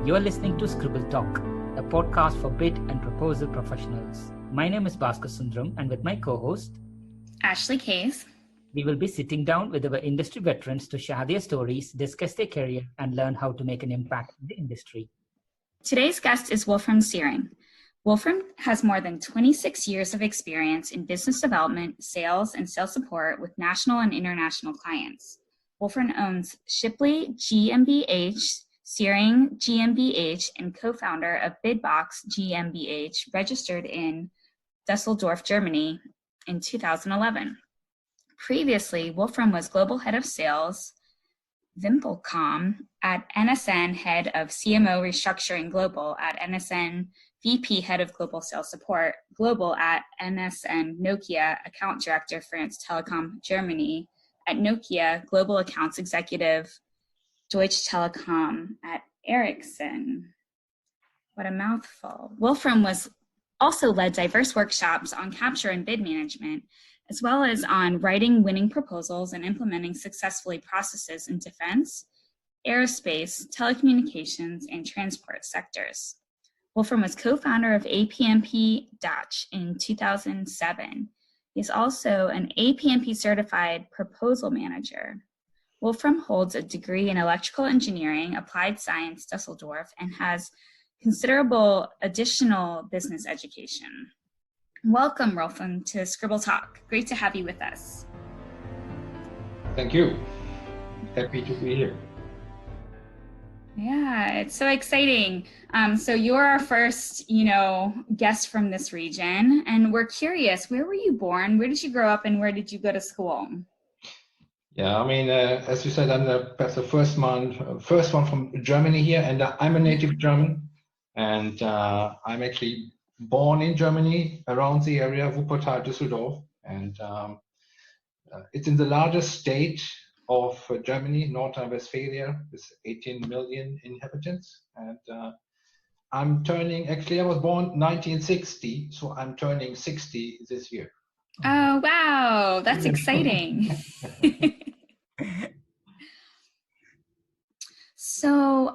You're listening to Scribble Talk, a podcast for bid and proposal professionals. My name is Bhaskar Sundaram, and with my co-host, Ashley Case, we will be sitting down with our industry veterans to share their stories, discuss their career, and learn how to make an impact in the industry. Today's guest is Wolfram Searing. Wolfram has more than 26 years of experience in business development, sales, and sales support with national and international clients. Wolfram owns Shipley GmbH, Searing GmbH, and co-founder of BidBox GmbH, registered in Dusseldorf, Germany in 2011. Previously, Wolfram was global head of sales, Wimpelcom at NSN, head of CMO restructuring global at NSN, VP head of global sales support global at NSN Nokia, account director France Telecom Germany at Nokia, global accounts executive Deutsche Telekom at Ericsson. What a mouthful. Wolfram was also led diverse workshops on capture and bid management, as well as on writing winning proposals and implementing successfully processes in defense, aerospace, telecommunications, and transport sectors. Wolfram was co-founder of APMP Dutch in 2007. He is also an APMP certified proposal manager. Wolfram holds a degree in electrical engineering, applied science, Dusseldorf, and has considerable additional business education. Welcome, Wolfram, to Scribble Talk. Great to have you with us. Thank you. Happy to be here. Yeah, it's so exciting. So you're our first, guest from this region, and we're curious, where were you born? Where did you grow up, and where did you go to school? Yeah, as you said, I'm perhaps the first one from Germany here, and I'm a native German, and I'm actually born in Germany, around the area, Wuppertal, Düsseldorf, and it's in the largest state of Germany, North Rhine-Westphalia, with 18 million inhabitants. And I was born 1960, so I'm turning 60 this year. Oh, wow, that's exciting. So,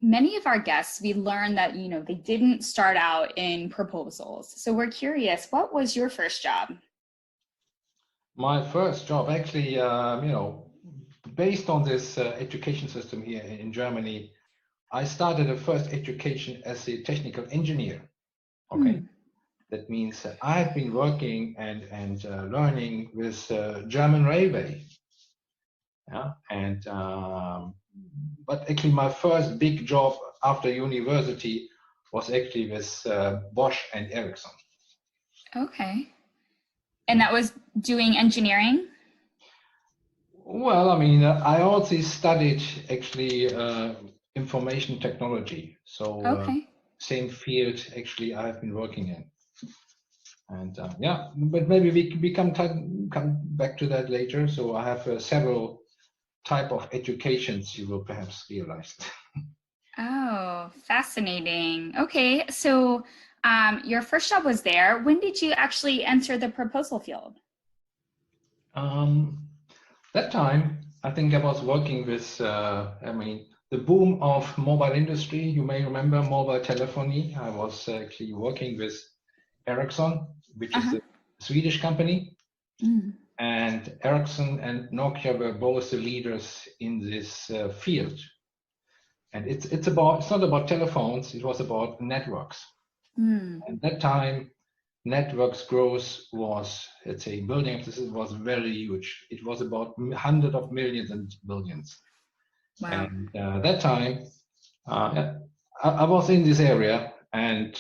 many of our guests, we learned that, they didn't start out in proposals. So we're curious, what was your first job? My first job, actually, based on this education system here in Germany, I started the first education as a technical engineer. Okay. That means I've been working and learning with German Railway. Yeah. And but actually my first big job after university was actually with Bosch and Ericsson. Okay. And that was doing engineering? Well, I also studied actually information technology. So okay. Same field actually I've been working in. And but maybe we come back to that later. So I have several type of educations you will perhaps realize. Oh, fascinating. Okay, so your first job was there. When did you actually enter the proposal field? That time, I think I was working with, the boom of mobile industry. You may remember mobile telephony. I was actually working with Ericsson, which is a Swedish company. And Ericsson and Nokia were both the leaders in this field. And it's not about telephones, it was about networks. At that time, networks growth was, let's say, building up this was very huge. It was about hundreds of millions and billions. Wow. And that time, I was in this area, and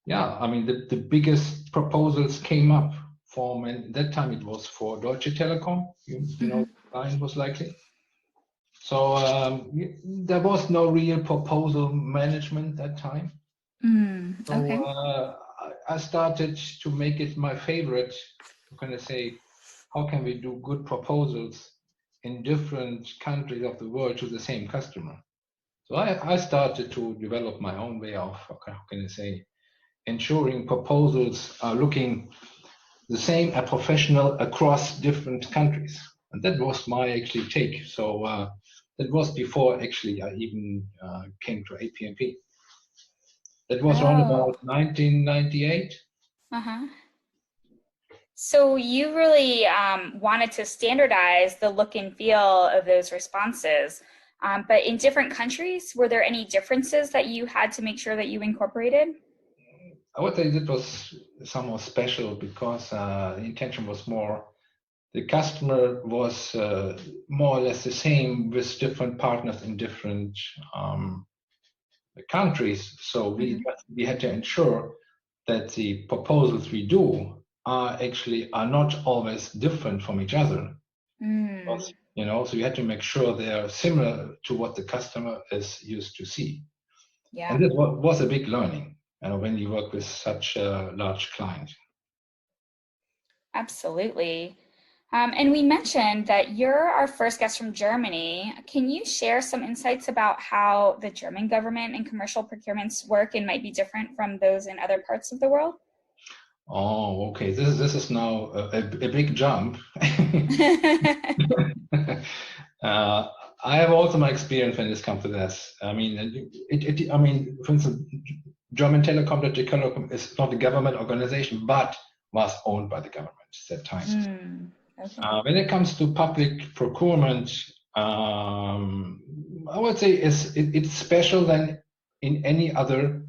the biggest proposals came up from, and that time it was for Deutsche Telekom, you know, client was likely. So there was no real proposal management that time. Okay. I started to make it my favorite, how can we do good proposals in different countries of the world to the same customer? So I started to develop my own way of, ensuring proposals are looking the same, a professional across different countries. And that was my actually take. So That was before actually I even came to APMP. That was around about 1998. Uh-huh. So you really wanted to standardize the look and feel of those responses. But in different countries, were there any differences that you had to make sure that you incorporated? I would say that was somewhat special because the intention was more, the customer was more or less the same with different partners in different countries. So we had to ensure that the proposals we do are not always different from each other. Because, so you had to make sure they are similar to what the customer is used to see. Yeah. And this was a big learning, when you work with such a large client. Absolutely. And we mentioned that you're our first guest from Germany. Can you share some insights about how the German government and commercial procurements work and might be different from those in other parts of the world? Oh, okay. This is now a big jump. I have also my experience when this comes to this. I mean, for instance, German Telecom is not a government organization, but was owned by the government at times. Okay. When it comes to public procurement, I would say it's special than in any other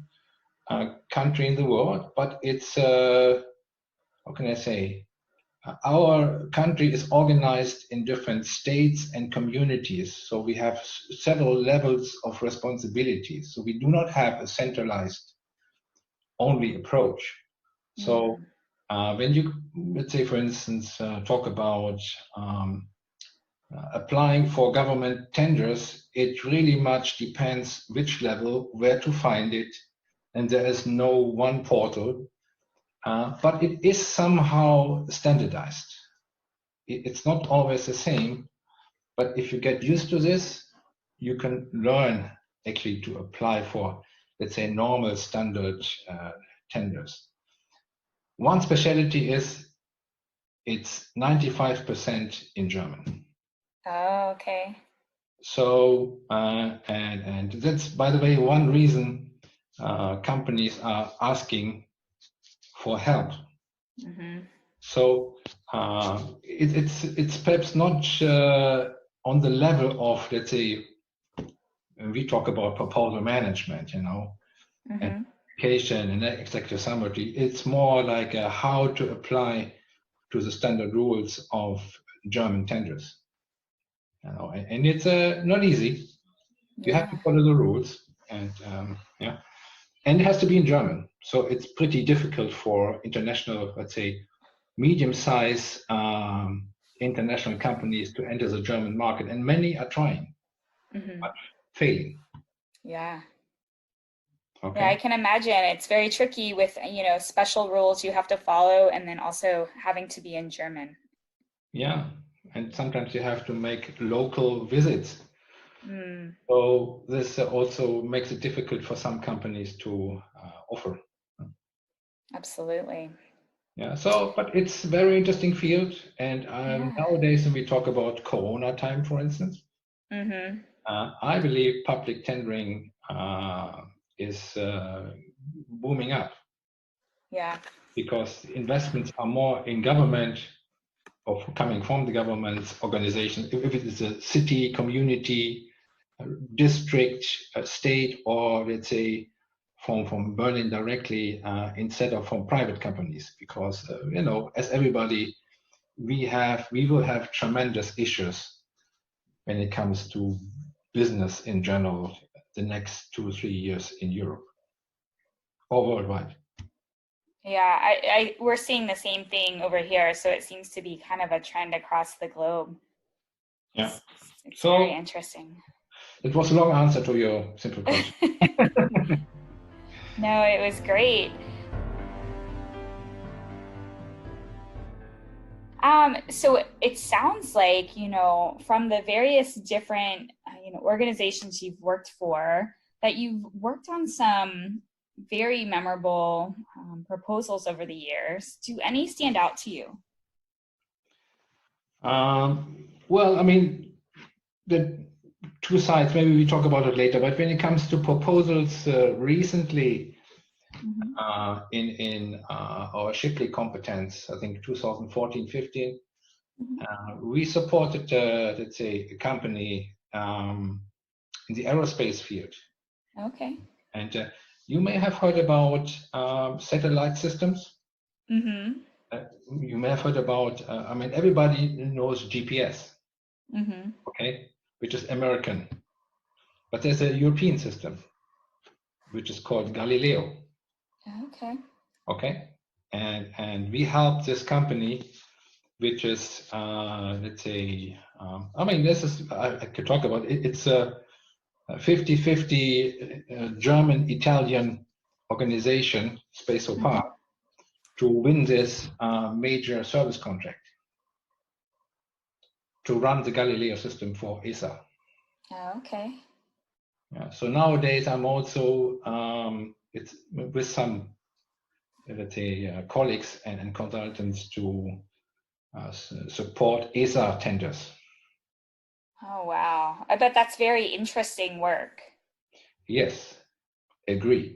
country in the world, but it's, how can I say, our country is organized in different states and communities. So we have several levels of responsibilities. So we do not have a centralized only approach. So when you, let's say, for instance, talk about applying for government tenders, it really much depends which level, where to find it. And there is no one portal, but it is somehow standardized. It's not always the same, but if you get used to this, you can learn actually to apply for, let's say, normal standard tenders. One specialty is it's 95% in German. Oh, okay. So, and that's, by the way, one reason companies are asking for help. So it's perhaps not on the level of, let's say, when we talk about proposal management, and application and executive summary, it's more like how to apply to the standard rules of German tenders. And it's not easy. You have to follow the rules, and and it has to be in German. So it's pretty difficult for international, let's say, medium-sized international companies to enter the German market, and many are trying, but failing. Yeah. Okay. Yeah, I can imagine it's very tricky with, special rules you have to follow, and then also having to be in German. Yeah, and sometimes you have to make local visits. So this also makes it difficult for some companies to offer. Absolutely. Yeah, so, but it's a very interesting field. And nowadays, when we talk about Corona time, for instance, I believe public tendering is booming up. Yeah. Because investments are more in government, or coming from the government's organization, if it is a city, community, district, state, or let's say from Berlin directly, instead of from private companies, because as everybody, we will have tremendous issues when it comes to business in general the next 2 or 3 years in Europe or worldwide. Yeah, we're seeing the same thing over here, so it seems to be kind of a trend across the globe. Yeah, it's very interesting. It was a long answer to your simple question. No, it was great. So it sounds like, from the various different, organizations you've worked for, that you've worked on some very memorable proposals over the years. Do any stand out to you? Well, I mean, the two sides. Maybe we talk about it later. But when it comes to proposals, recently in our Shipley competence, I think 2014-15, we supported, let's say, a company in the aerospace field. Okay. And you may have heard about satellite systems. You may have heard about, I mean, everybody knows GPS, okay, which is American. But there's a European system, which is called Galileo. Okay. Okay. And we helped this company, which is, let's say, I mean, this is, I could talk about it. It's a 50-50 German-Italian organization, Space Opar, to win this major service contract to run the Galileo system for ESA. Okay. Yeah, so nowadays I'm also it's with some, let's say, colleagues and consultants to support ESA tenders. Oh, wow. I bet that's very interesting work. Yes, agree.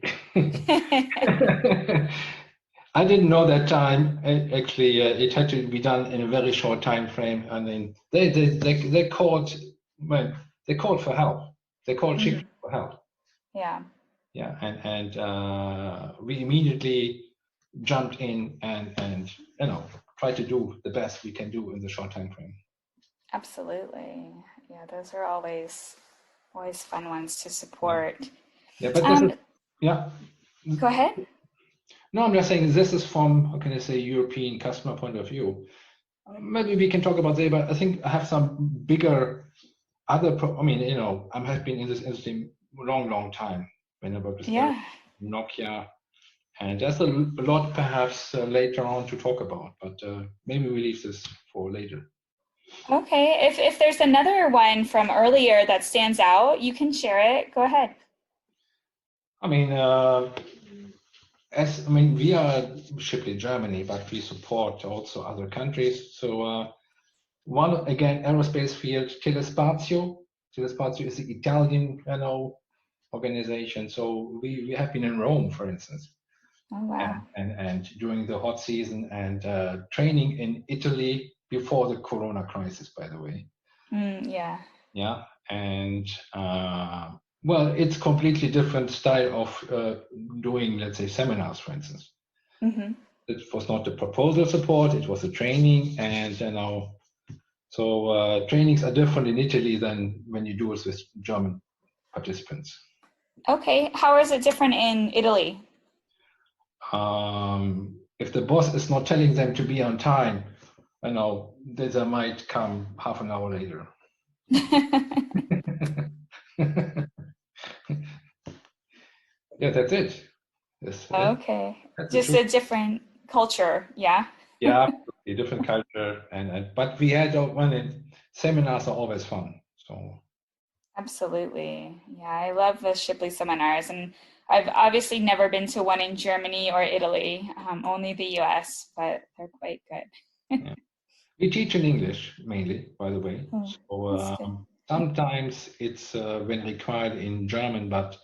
I didn't know that time. Actually, it had to be done in a very short time frame. I mean, they called, well, they called for help. They called Shipley for help. Yeah. Yeah, and we immediately jumped in and you know, tried to do the best we can do in the short time frame. Absolutely. Yeah, those are always fun ones to support. Yeah, but this is, yeah. Go ahead. No, I'm just saying this is from, how can I say, European customer point of view. Maybe we can talk about that, but I think I have some bigger other, I mean, you know, I have been in this industry a long time when I worked with Nokia. And there's a lot perhaps later on to talk about, but maybe we leave this for later. Okay, if there's another one from earlier that stands out, you can share it. Go ahead. I mean, we are Shipley Germany, but we support also other countries. So one, again, aerospace field, Telespazio. Telespazio is the Italian, you know, organization. So we have been in Rome, for instance. Oh, wow. And during the hot season and training in Italy before the Corona crisis, by the way. Yeah. Yeah, and well, it's completely different style of doing, let's say, seminars, for instance. It was not the proposal support; it was the training, and you know, so trainings are different in Italy than when you do it with German participants. Okay, how is it different in Italy? If the boss is not telling them to be on time, you know, they might come half an hour later. Yeah, that's it. Okay, just a different culture, yeah. Yeah, a different culture, and but we had seminars are always fun. So absolutely, yeah, I love the Shipley seminars, and I've obviously never been to one in Germany or Italy, only the US, but they're quite good. yeah. We teach in English mainly, by the way. So sometimes it's when required in German, but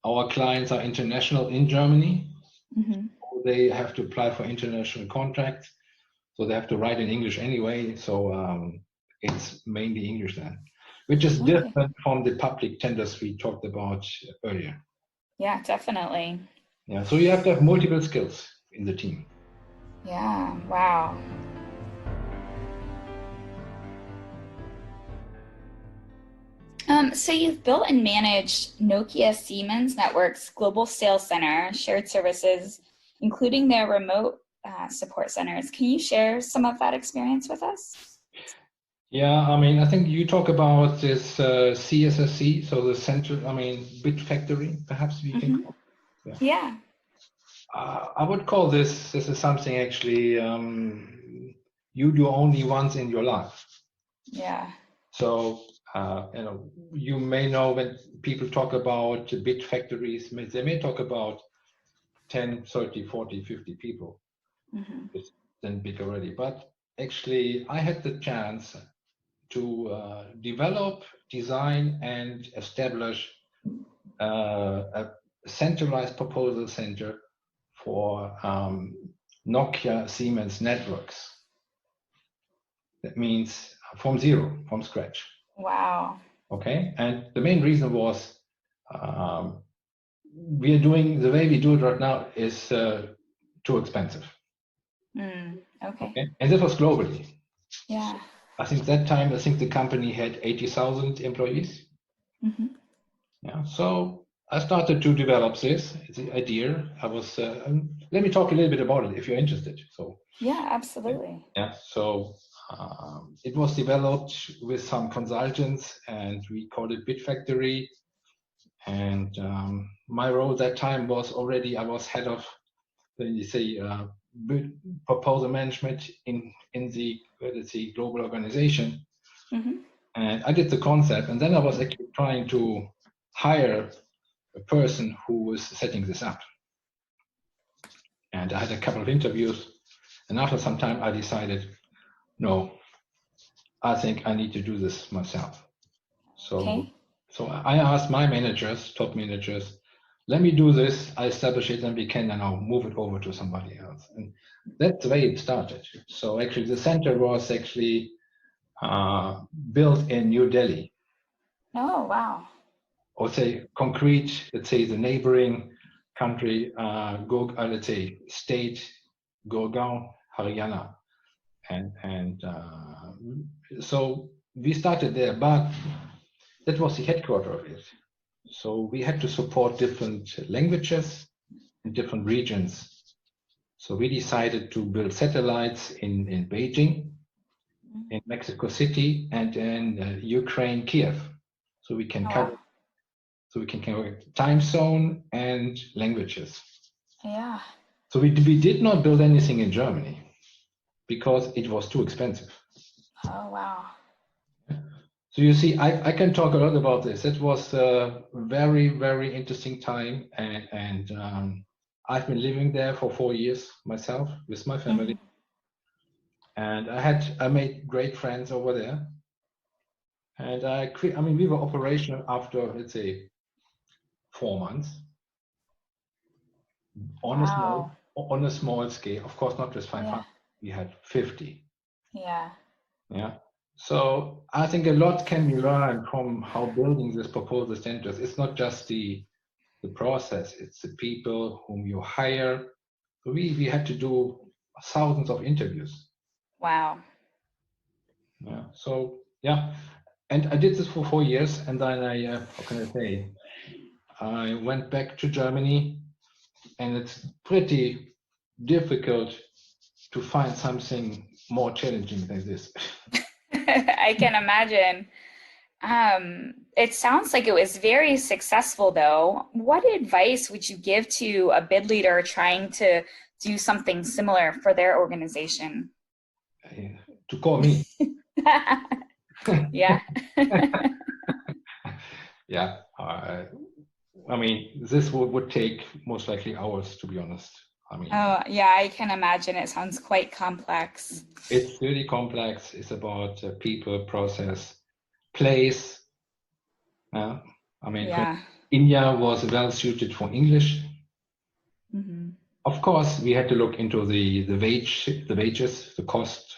our clients are international in Germany. So they have to apply for international contracts. So they have to write in English anyway. So it's mainly English then, which is different from the public tenders we talked about earlier. Yeah, definitely. Yeah, so you have to have multiple skills in the team. Yeah, wow. So you've built and managed Nokia Siemens Networks Global Sales Center, shared services, including their remote support centers. Can you share some of that experience with us? Yeah, I mean, I think you talk about this CSSC, so the center, I mean, bit factory, perhaps we can call it. Yeah. I would call this is something actually you do only once in your life. Yeah. So, you know, you may know when people talk about bit factories, they may talk about 10, 30, 40, 50 people. It's then big already. But actually, I had the chance to develop, design, and establish a centralized proposal center for Nokia Siemens networks. That means from zero, from scratch. Wow. Okay, and the main reason was we are doing the way we do it right now is too expensive. Okay. And this was globally. Yeah. I think that time, the company had 80,000 employees. Yeah, so I started to develop this, the idea. I was, let me talk a little bit about it if you're interested. So yeah, absolutely. yeah, so it was developed with some consultants, and we called it Bit Factory. And my role that time was already, I was head of, proposal management in the, let's say, global organization. And I did the concept, and then I was actually trying to hire a person who was setting this up. And I had a couple of interviews, and after some time I decided, no, I think I need to do this myself. So I asked my managers, top managers, let me do this, I establish it, and we can now move it over to somebody else. And that's the way it started. So actually the center was actually built in New Delhi. Oh, wow. Or say concrete, let's say the neighboring country, let's say state, Gurgaon, Haryana. And so we started there, but that was the headquarters of it. So we had to support different languages in different regions. So we decided to build satellites in Beijing, in Mexico City, and in Ukraine, Kiev. So we can cover. So we can cover time zone and languages. Yeah. So we did not build anything in Germany because it was too expensive. Oh, wow. So you see, I can talk a lot about this. It was a very, very interesting time. And I've been living there for 4 years myself with my family. And I made great friends over there. And we were operational after, let's say, 4 months on a small scale. Of course, not just 500. We had 50. Yeah. Yeah. So I think a lot can be learned from how building this proposal centers. It's not just the process; it's the people whom you hire. So we had to do thousands of interviews. Wow. Yeah. So yeah, and I did this for 4 years, and then how can I say? I went back to Germany, and it's pretty difficult to find something more challenging than this. I can imagine. It sounds like it was very successful, though. What advice would you give to a bid leader trying to do something similar for their organization? To call me. Yeah. Yeah. I mean, this would take most likely hours, to be honest. I mean. Oh, yeah, I can imagine. It sounds quite complex. It's really complex. It's about people, process, place. India was well suited for English. Of course, we had to look into the wages, the cost,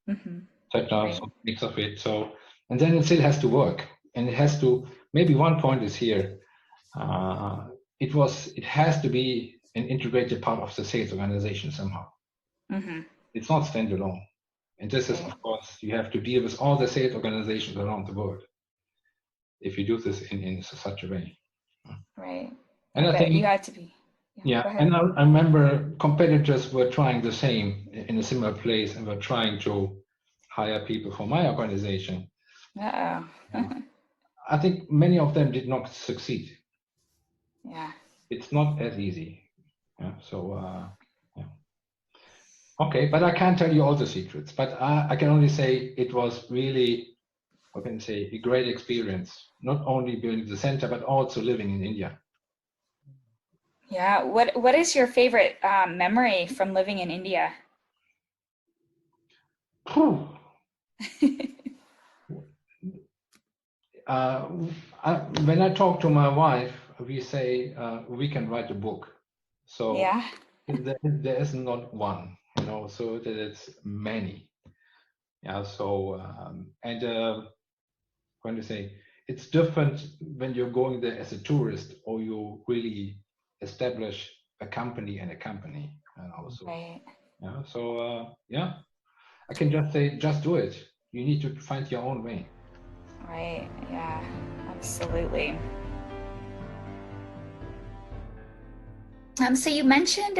etc. So mix of it. So, and then it still has to work, and it has to. Maybe one point is here. It has to be an integrated part of the sales organization somehow. It's not standalone. And this is, of course, you have to deal with all the sales organizations around the world if you do this in such a way. Right. And I think you had to be. And I remember competitors were trying the same in a similar place and were trying to hire people for my organization. Uh-oh. I think many of them did not succeed. Yeah. It's not as easy. Okay, but I can't tell you all the secrets, but I can only say it was really, I can say, a great experience, not only building the center, but also living in India. Yeah. What is your favorite memory from living in India? when I talk to my wife, we say we can write a book. So Yeah. there is not one, so that it's many. Yeah. So when you say it's different when you're going there as a tourist or you really establish a company and a company, and also. Right. Yeah. So yeah, I can just say, just do it. You need to find your own way. Right. Yeah, absolutely. So you mentioned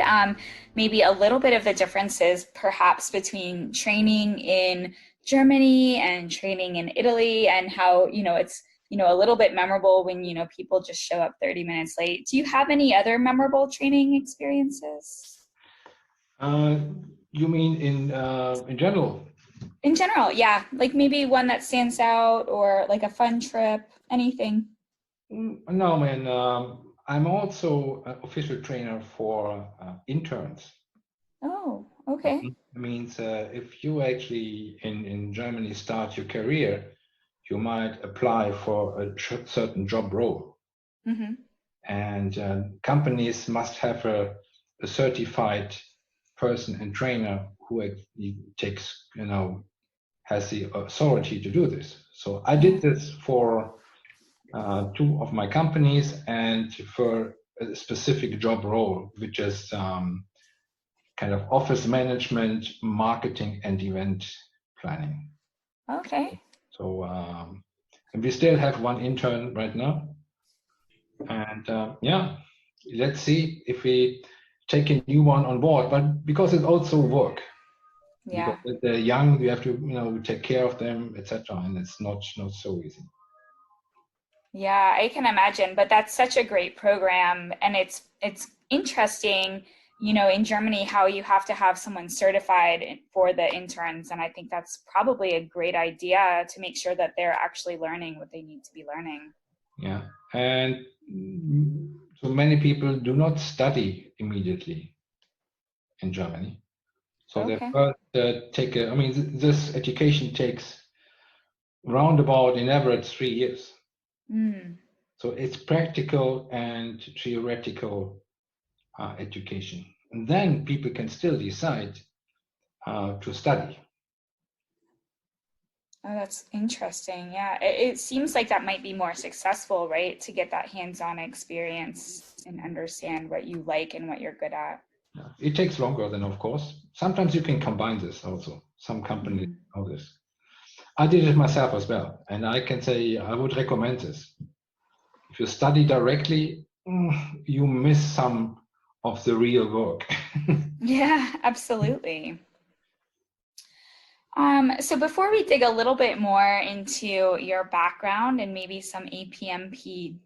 maybe a little bit of the differences perhaps between training in Germany and training in Italy, and how, it's, a little bit memorable when, people just show up 30 minutes late. Do you have any other memorable training experiences? You mean in general? In general, yeah. Like maybe one that stands out, or like a fun trip, anything. No, man. I'm also an official trainer for interns. Oh, okay. That means if you actually in Germany start your career, you might apply for a certain job role. Mm-hmm. And companies must have a certified person and trainer who actually takes, has the authority to do this. So I did this for 2 of my companies and for a specific job role, which is kind of office management, marketing, and event planning. Okay. So and we still have one intern right now. And yeah, let's see if we take a new one on board, but because it's also work. Yeah. Because they're young, you have to take care of them, etc. And it's not so easy. Yeah, I can imagine, but that's such a great program, and it's interesting, in Germany, how you have to have someone certified for the interns, and I think that's probably a great idea to make sure that they're actually learning what they need to be learning. Yeah, and so many people do not study immediately in Germany. So Okay. they first take this education takes roundabout in average 3 years. So it's practical and theoretical education. And then people can still decide to study. Oh, that's interesting. Yeah, it seems like that might be more successful, right? To get that hands-on experience and understand what you like and what you're good at. Yeah. It takes longer then, of course. Sometimes you can combine this also. Some companies know this. I did it myself as well. And I can say I would recommend this. If you study directly, you miss some of the real work. Yeah, absolutely. So before we dig a little bit more into your background and maybe some APMP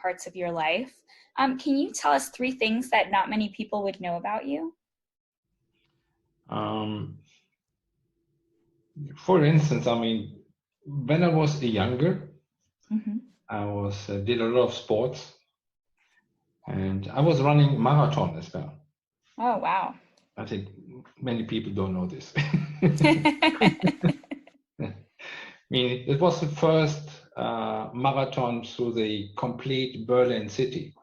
parts of your life, can you tell us 3 things that not many people would know about you? For instance, when I was younger, I did a lot of sports, and I was running marathon as well. Oh, wow. I think many people don't know this. It was the first marathon through the complete Berlin city.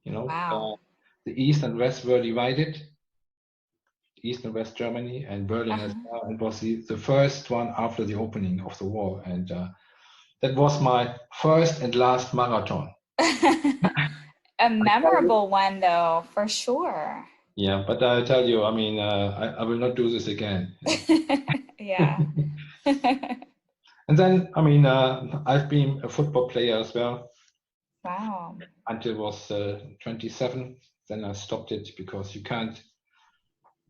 Wow. The East and West were divided, East and West Germany, and Berlin as well. It was the first one after the opening of the wall. And that was my first and last marathon. A memorable one, though, for sure. Yeah, but I tell you, I will not do this again. Yeah. And then, I've been a football player as well. Wow. Until I was 27. Then I stopped it because you can't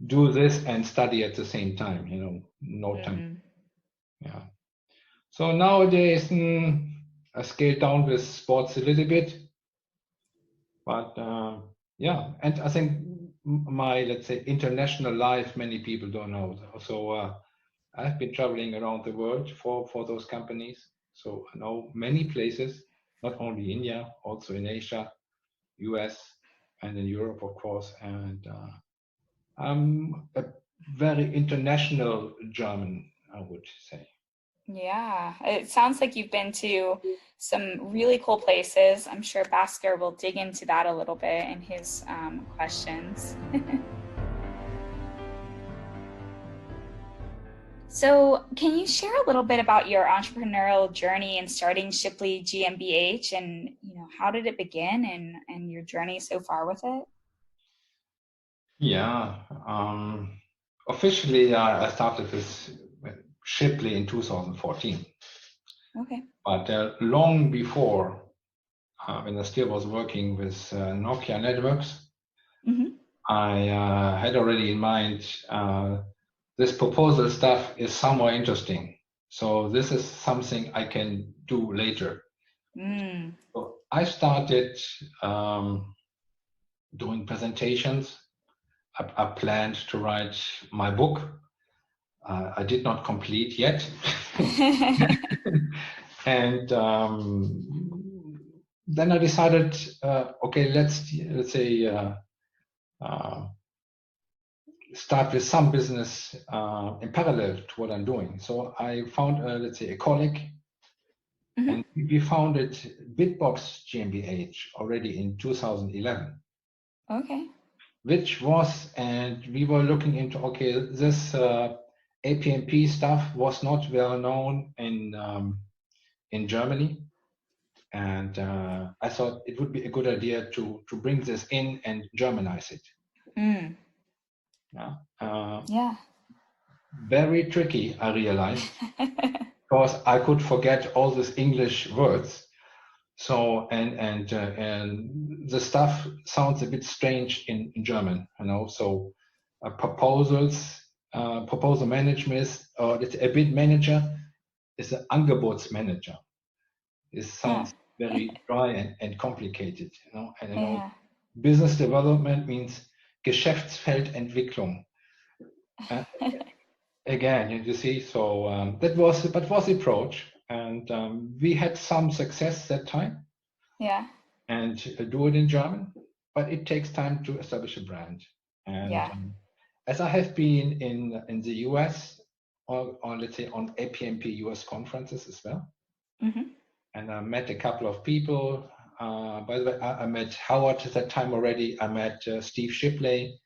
do this and study at the same time, no time. Yeah. So nowadays, I scaled down with sports a little bit. But yeah, and I think my, let's say, international life, many people don't know. So I've been traveling around the world for those companies. So I know many places, not only India, also in Asia, US, and in Europe, of course. And I'm a very international German, I would say. Yeah, it sounds like you've been to some really cool places. I'm sure Bhaskar will dig into that a little bit in his questions. So, can you share a little bit about your entrepreneurial journey in starting Shipley GmbH, and how did it begin, and your journey so far with it? Yeah, officially I started with Shipley in 2014, Okay. but long before, when I still was working with Nokia Networks, Mm-hmm. I had already in mind this proposal stuff is somewhat interesting. So this is something I can do later. Mm. So I started doing presentations. I planned to write my book. I did not complete yet. And then I decided, okay, let's say start with some business in parallel to what I'm doing. So I found, let's say, a colleague, Mm-hmm. and we founded Bitbox GmbH already in 2011. Okay. Which was, and we were looking into, okay, this APMP stuff was not well known in Germany, and I thought it would be a good idea to bring this in and Germanize it. Mm. Yeah. Yeah. Very tricky, I realized, because I could forget all these English words. So and the stuff sounds a bit strange in German, So proposal management, or it's a bid manager is an Angebotsmanager. This Huh. sounds very dry and complicated, And Yeah. business development means Geschäftsfeldentwicklung. Again, you see, so that was the approach, and we had some success that time. Yeah. And do it in German, but it takes time to establish a brand. And Yeah. as I have been in the US, or let's say on APMP US conferences as well, Mm-hmm. and I met a couple of people. By the way, I met Howard at that time already. I met Steve Shipley,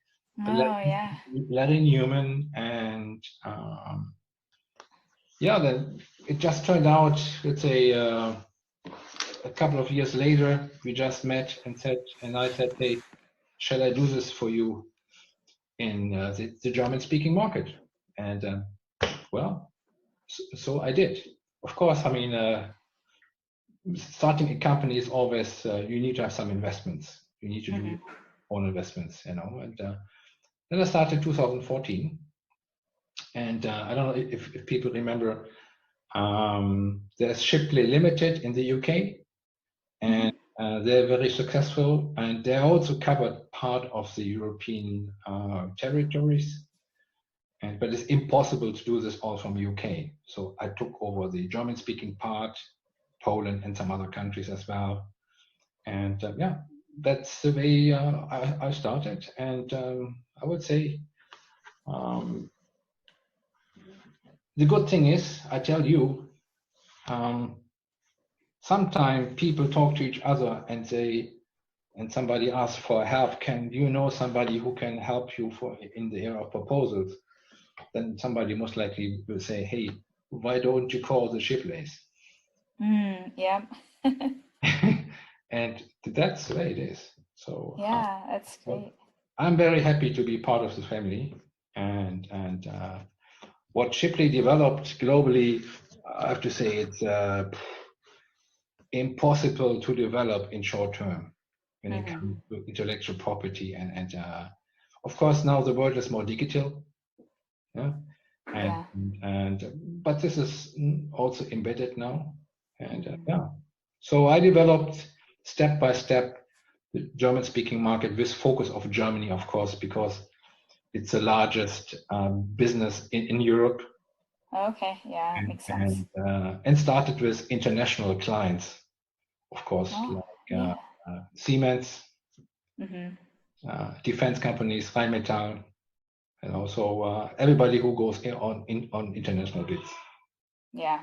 Oh, yeah. Larry Newman, and yeah, then it just turned out, let's say, a couple of years later, we just met and I said, hey, shall I do this for you in the German-speaking market? And well, so I did. Of course, I mean, starting a company is always, you need to have some investments. You need to do your own investments, And then I started 2014. And I don't know if people remember, there's Shipley Limited in the UK, and they're very successful, and they also covered part of the European territories. But it's impossible to do this all from UK. So I took over the German-speaking part, Poland, and some other countries as well. And yeah, that's the way I started. And I would say the good thing is, I tell you, sometimes people talk to each other and somebody asks for help. Can you know somebody who can help you in the area of proposals? Then somebody most likely will say, hey, why don't you call the Shipleys? Yeah. And that's the way it is. So Yeah, that's great. I'm very happy to be part of the family. And what Shipley developed globally, I have to say it's impossible to develop in short term when it comes to intellectual property. And of course, now the world is more digital. Yeah. But this is also embedded now. And yeah. So I developed step by step the German-speaking market with focus of Germany, of course, because it's the largest business in Europe. Okay, yeah, that makes sense. And started with international clients, of course, like Siemens, defense companies, Rheinmetall, and also everybody who goes on international bids. Yeah.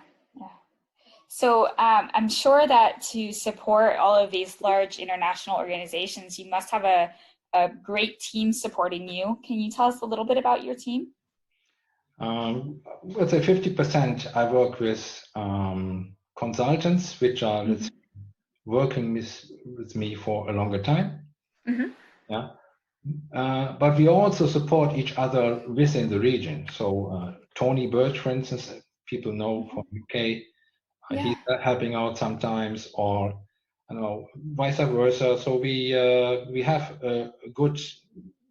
So I'm sure that to support all of these large international organizations, you must have a great team supporting you. Can you tell us a little bit about your team? Let's say 50% I work with consultants, which are working with me for a longer time. Yeah. But we also support each other within the region. So Tony Birch, for instance, people know from UK, he's helping out sometimes, or vice versa. So we have a good,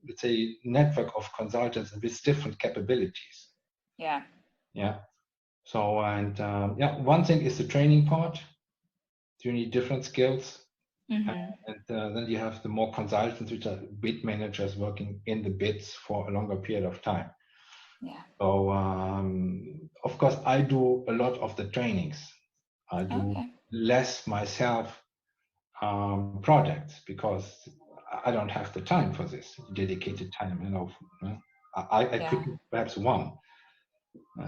let's say, network of consultants with different capabilities. Yeah. Yeah. So one thing is the training part. You need different skills. And then you have the more consultants, which are bid managers working in the bids for a longer period of time. Yeah. So of course, I do a lot of the trainings. I do less myself projects because I don't have the time for this dedicated time. I could do perhaps one.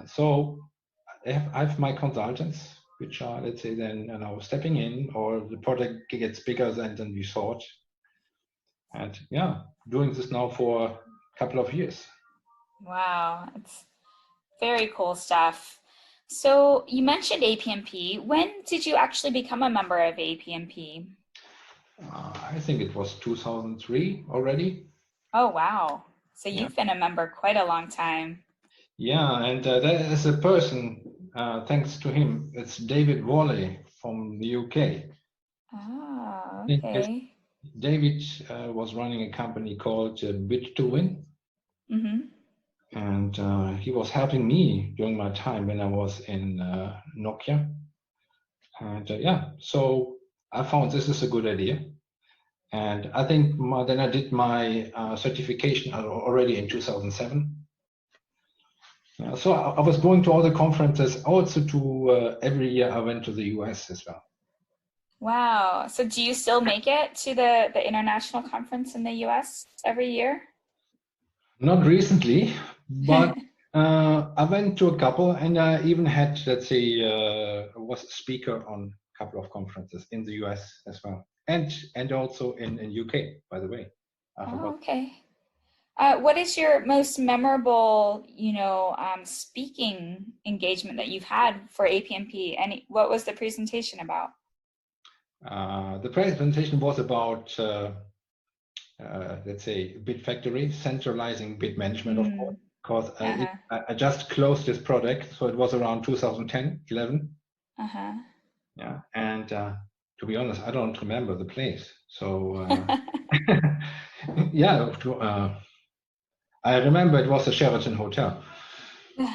So I have my consultants, which are, let's say, then stepping in, or the project gets bigger than we thought, and doing this now for a couple of years. Wow, it's very cool stuff. So you mentioned APMP. When did you actually become a member of APMP? I think it was 2003 already. Oh wow! So you've been a member quite a long time. Yeah, and there is a person, thanks to him, it's David Worley from the UK. Oh, okay. David was running a company called Bid to Win. And he was helping me during my time when I was in Nokia. And so I found this is a good idea. And I think then I did my certification already in 2007. So I was going to all the conferences, also to every year I went to the US as well. Wow. So do you still make it to the international conference in the US every year? Not recently, but I went to a couple, and I even had, let's say, was a speaker on a couple of conferences in the US as well, and also in UK, by the way. Okay. What is your most memorable, speaking engagement that you've had for APMP? And what was the presentation about? The presentation was about, let's say, Bid Factory, centralizing bid management, of course, because I just closed this project, so it was around 2010, 11. Yeah, and to be honest, I don't remember the place. So I remember it was a Sheraton Hotel.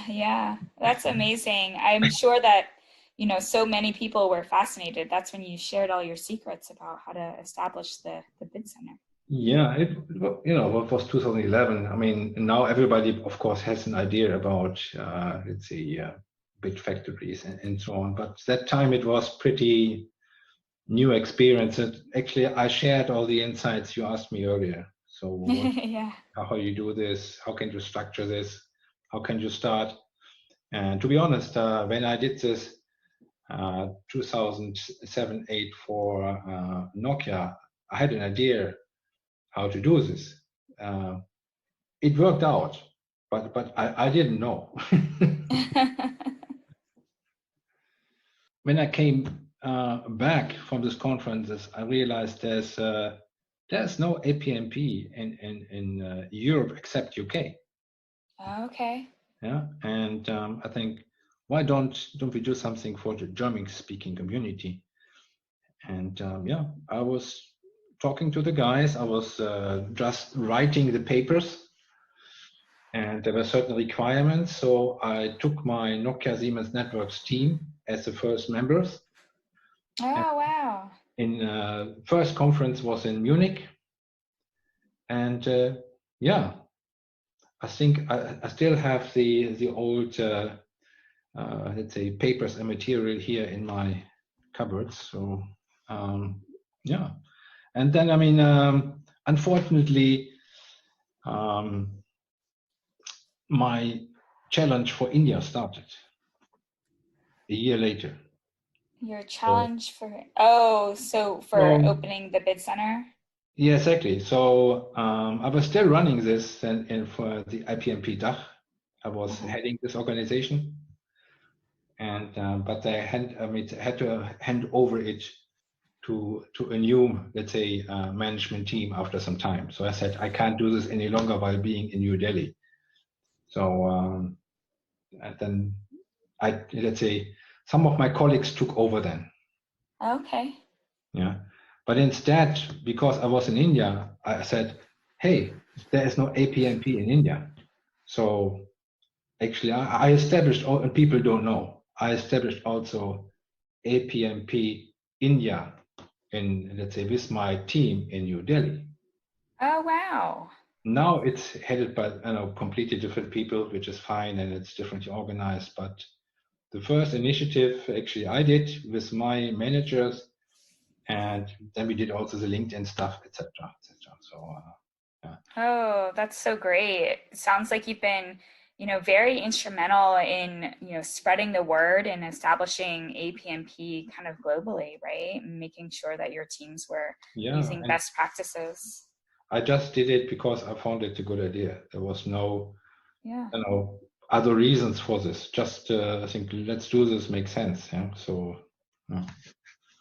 Yeah, that's amazing. I'm sure that, so many people were fascinated. That's when you shared all your secrets about how to establish the bid center. Yeah, it was 2011. I mean, now everybody, of course, has an idea about, let's say, bid factories and so on. But that time it was pretty new experience. And actually, I shared all the insights you asked me earlier. So how you do this, how can you structure this, how can you start? And to be honest, when I did this 2007-8 for Nokia, I had an idea how to do this. It worked out, but I didn't know. When I came back from these conferences, I realized there's no APMP in Europe except UK. Okay. Yeah, and I think, why don't we do something for the German-speaking community? And I was talking to the guys. I was just writing the papers, and there were certain requirements. So I took my Nokia Siemens Networks team as the first members. Oh, wow. In first conference was in Munich. And I think I still have the old, let's say, papers and material here in my cupboards. So and then, I mean, unfortunately, my challenge for India started. a year later. Your So, challenge for, oh, so for opening the bid center? yeah, exactly. So I was still running this and for the IPMP DACH. I was heading this organization, and but I had to hand over it to a new, let's say, management team after some time. So I said I can't do this any longer while being in New Delhi. So and then let's say some of my colleagues took over then. Okay. Yeah. But instead, because I was in India, I said, hey, there is no APMP in India. So actually, I established, and people don't know, I established also APMP India in, let's say, with my team in New Delhi. Oh, wow. Now it's headed by completely different people, which is fine, and it's differently organized. But the first initiative actually I did with my managers, and then we did also the LinkedIn stuff, etc., etc. So, yeah. Oh, that's so great. It sounds like you've been, very instrumental in, spreading the word and establishing APMP kind of globally, right? Making sure that your teams were using best practices. I just did it because I found it a good idea. There was no, other reasons for this. Just I think let's do this, makes sense. Yeah. So. Yeah.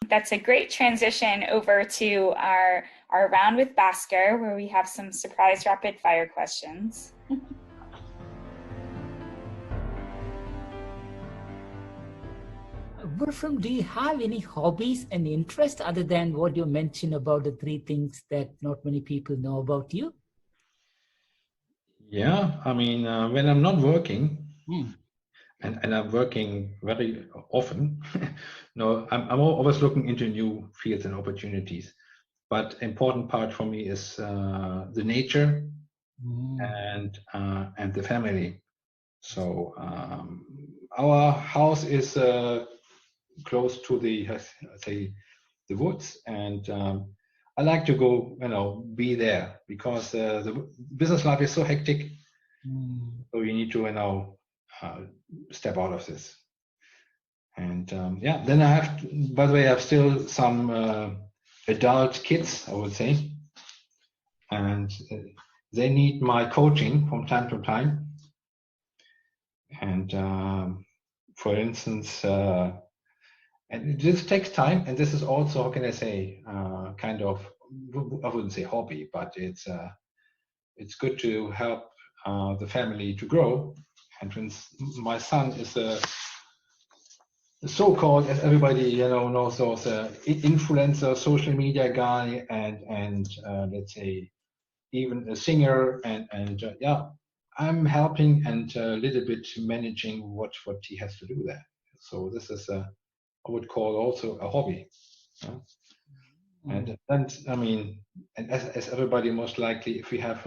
That's a great transition over to our round with Bhaskar, where we have some surprise rapid fire questions. Wolfram, do you have any hobbies and interests other than what you mentioned about the 3 things that not many people know about you? Yeah, I mean, when I'm not working, and I'm working very often, I'm always looking into new fields and opportunities. But important part for me is the nature and the family. So our house is close to the woods, and I like to go, be there, because the business life is so hectic. So you need to, step out of this. And then I have, by the way, I have still some adult kids, I would say, and they need my coaching from time to time. And for instance, and this takes time, and this is also, how can I say, kind of, I wouldn't say hobby, but it's good to help the family to grow. And since my son is a so-called, as everybody knows, also influencer, social media guy, and let's say even a singer, and I'm helping and a little bit managing what he has to do there. So this is I would call also a hobby. And I mean, and as everybody most likely, if you have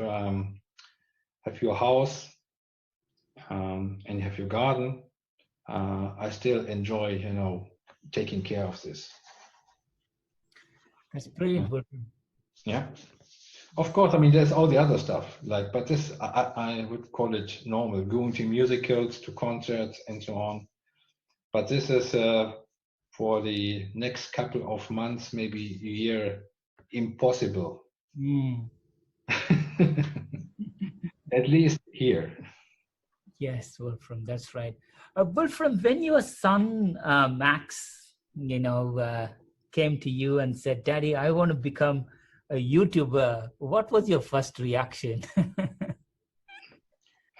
your house and you have your garden, I still enjoy taking care of this. That's brilliant. Yeah. Of course, I mean, there's all the other stuff, but this, I would call it normal, going to musicals, to concerts, and so on. But this is for the next couple of months, maybe a year, impossible. At least here. Yes, Wolfram, that's right. Wolfram, when your son, Max, came to you and said, Daddy, I want to become a YouTuber, what was your first reaction?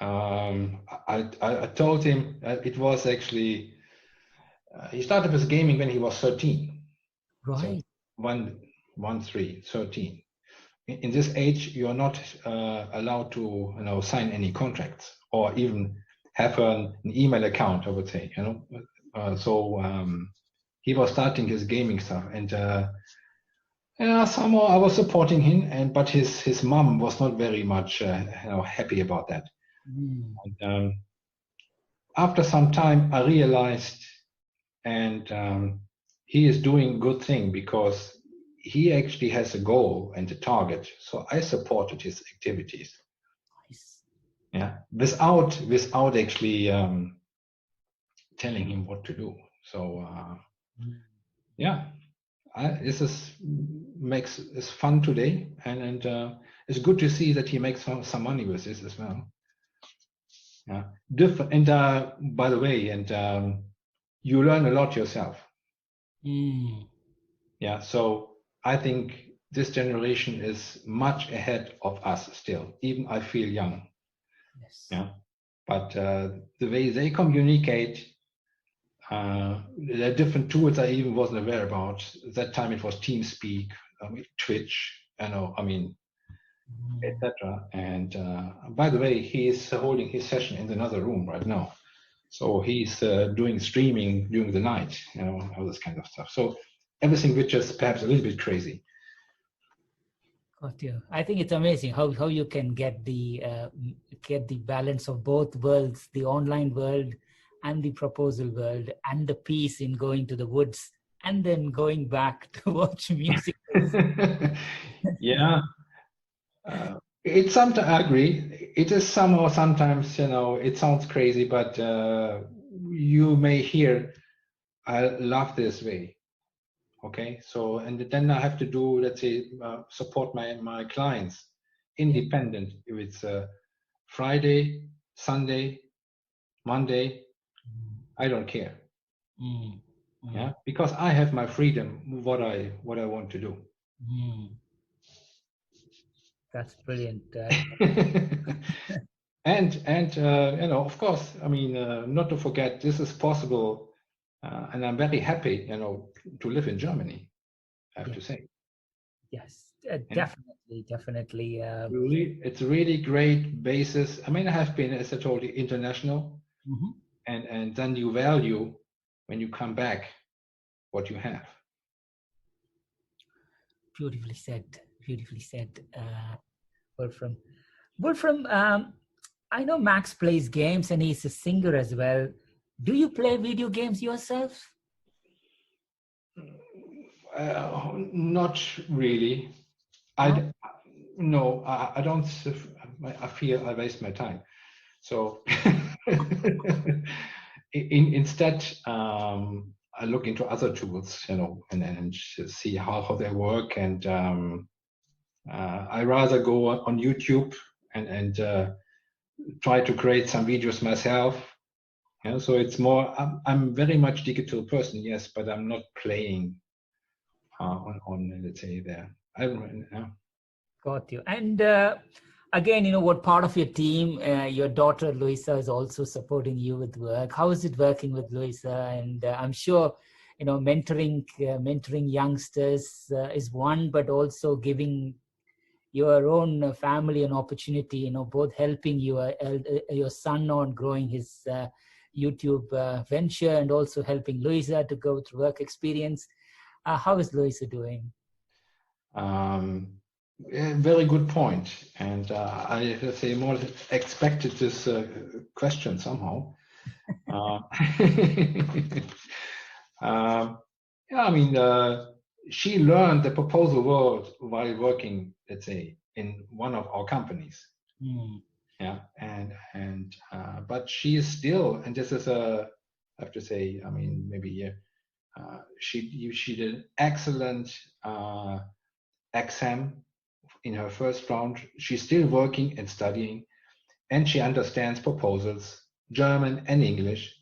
I told him it was actually, he started with gaming when he was 13. Right. So 13. In this age, you're not allowed to sign any contracts or even have an email account, I would say. So he was starting his gaming stuff, and somehow I was supporting him, but his mom was not very much happy about that. And after some time, I realized, and he is doing good thing because he actually has a goal and a target. So I supported his activities. Nice. Yeah, without actually telling him what to do. So yeah, it's fun today, and it's good to see that he makes some money with this as well. Yeah, different. And by the way, you learn a lot yourself. Yeah, so I think this generation is much ahead of us still. Even I feel young. Yes. Yeah, but the way they communicate, there are different tools I even wasn't aware about. At that time it was TeamSpeak, Twitch, etc. And by the way, he is holding his session in another room right now. So he's doing streaming during the night, all this kind of stuff. So everything which is perhaps a little bit crazy. Got you. I think it's amazing how you can get the balance of both worlds, the online world and the proposal world, and the peace in going to the woods and then going back to watch music. Yeah. It's sometimes, I agree. It is somehow sometimes, it sounds crazy, but you may hear, I love this way. Okay, so, and then I have to do, let's say, support my clients independent. If it's Friday, Sunday, Monday, I don't care. Yeah, because I have my freedom, what I want to do. That's brilliant. And of course, not to forget, this is possible, and I'm very happy, to live in Germany, I have to say. Yes, definitely. It's a really great basis. I have been, as I told you, international, and then you value when you come back what you have. Beautifully said. Wolfram, I know Max plays games and he's a singer as well. Do you play video games yourself? Not really. I don't. I feel I waste my time. So instead, I look into other tools, and see how they work. And I rather go on YouTube and try to create some videos myself. So it's more. I'm very much digital person, yes, but I'm not playing on let's say there. I don't know. Got you. And again, what part of your team, your daughter Luisa is also supporting you with work. How is it working with Luisa? And I'm sure, mentoring youngsters is one, but also giving your own family an opportunity, both helping your son on growing his YouTube venture and also helping Luisa to go through work experience. How is Luisa doing? Very good point. And I let's say more expected this question somehow. She learned the proposal world while working, let's say, in one of our companies. Yeah, and but she is still, and this is I have to say, maybe she did an excellent exam in her first round. She's still working and studying, and she understands proposals, German and English.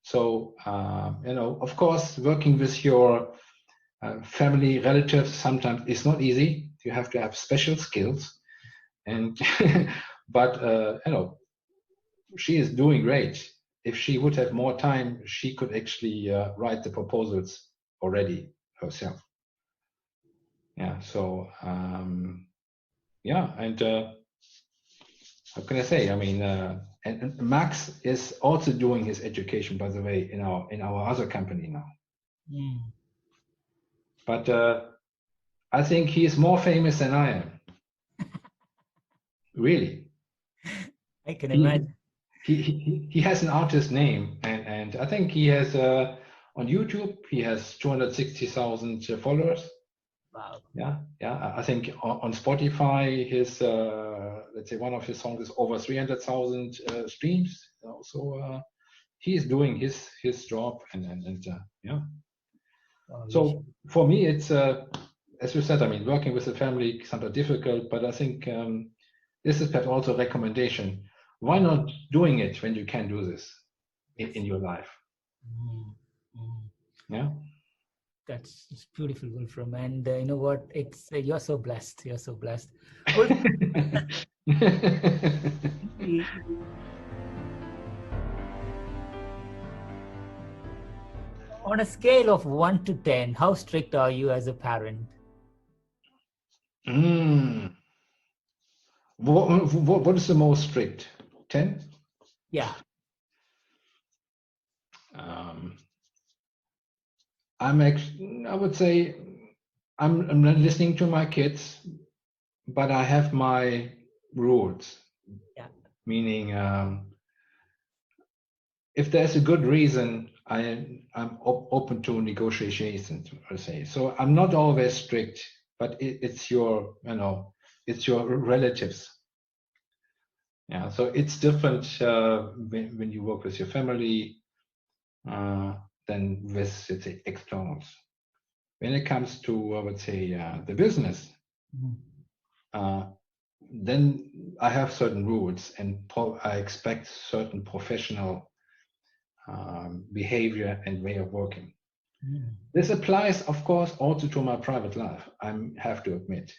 So, of course, working with your family, relatives sometimes is not easy. You have to have special skills, and but she is doing great. If she would have more time, she could actually write the proposals already herself. Yeah. So yeah, and how can I say? And Max is also doing his education, by the way, in our other company now. But I think he is more famous than I am. Really. I can imagine. He has an artist name, and I think he has on YouTube he has 260,000 followers. Wow. Yeah. I think on Spotify his let's say one of his songs is over 300,000 streams. So he is doing his job, and yeah. Oh, So for me, it's as you said, I mean, working with the family is sometimes difficult, but I think this is perhaps also a recommendation. Why not doing it when you can do this in your life? Yeah. That's beautiful, Wolfram. And you know what? It's you're so blessed. You're so blessed. On a scale of 1 to 10, how strict are you as a parent? What is the most strict? 10? Yeah. I would say I'm not listening to my kids, but I have my rules. Yeah. Meaning, if there's a good reason, I'm open to negotiations, per se. So I'm not always strict, but it's your, it's your relatives. Yeah. So it's different when you work with your family than with, let's say, externals. When it comes to, I would say, the business, then I have certain rules, and I expect certain professional behavior and way of working. This applies, of course, also to my private life, I have to admit.